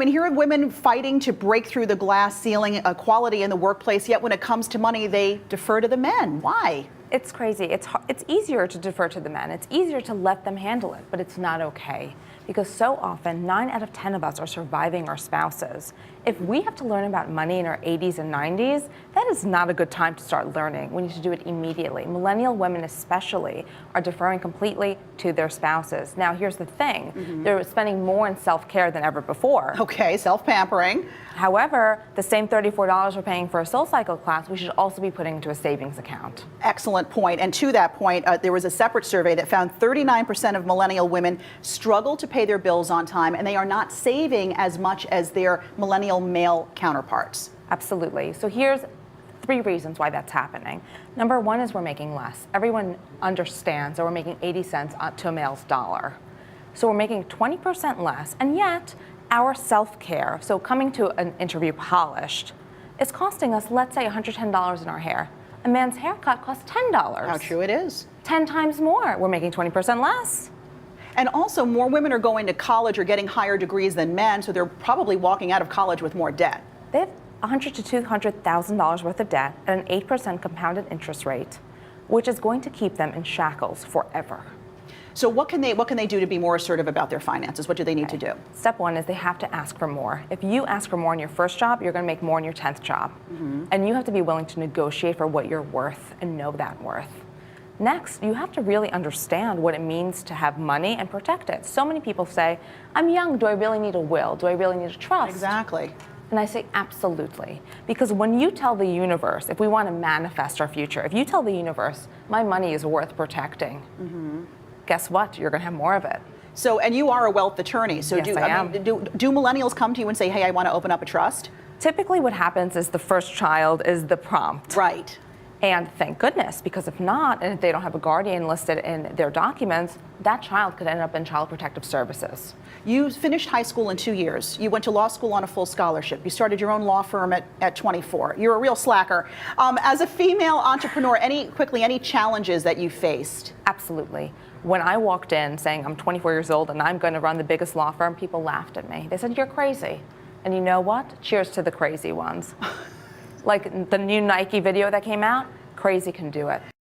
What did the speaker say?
I mean, here are women fighting to break through the glass ceiling, equality in the workplace, yet when it comes to money, they defer to the men. Why? It's crazy. It's easier to defer to the men. It's easier to let them handle it, but it's not okay. Because so often, 9 out of 10 of us are surviving our spouses. If we have to learn about money in our 80s and 90s, that is not a good time to start learning. We need to do it immediately. Millennial women especially are deferring completely to their spouses. Now, here's the thing. They're spending more in self-care than ever before. Okay, self-pampering. However, the same $34 we're paying for a SoulCycle class, we should also be putting into a savings account. Excellent point. And to that point, there was a separate survey that found 39% of millennial women struggle to pay their bills on time, and they are not saving as much as their millennial male counterparts. Absolutely. So here's 3 reasons why that's happening. Number 1 is we're making less. Everyone understands that we're making 80 cents to a male's dollar. So we're making 20% less, and yet our self-care, so coming to an interview polished, is costing us, let's say, $110 in our hair. A man's haircut costs $10. How true it is. 10 times more. We're making 20% less. And also, more women are going to college or getting higher degrees than men, so they're probably walking out of college with more debt. They have $100,000 to $200,000 worth of debt at an 8% compounded interest rate, which is going to keep them in shackles forever. So what can they do to be more assertive about their finances? What do they need to do? Step 1 is they have to ask for more. If you ask for more in your first job, you're going to make more in your 10th job. And you have to be willing to negotiate for what you're worth and know that worth. Next, you have to really understand what it means to have money and protect it. So many people say, I'm young, do I really need a will? Do I really need a trust? Exactly. And I say absolutely. Because when you tell the universe, if we want to manifest our future, if you tell the universe, my money is worth protecting, guess what? You're going to have more of it. So, and you are a wealth attorney. So Yes, I am. Do millennials come to you and say, hey, I want to open up a trust? Typically what happens is the first child is the prompt. Right. And thank goodness, because if not, and if they don't have a guardian listed in their documents, that child could end up in Child Protective Services. You finished high school in 2 years. You went to law school on a full scholarship. You started your own law firm at 24. You're a real slacker. As a female entrepreneur, any challenges that you faced? Absolutely. When I walked in saying I'm 24 years old and I'm going to run the biggest law firm, people laughed at me. They said, you're crazy. And you know what? Cheers to the crazy ones. Like the new Nike video that came out, crazy can do it.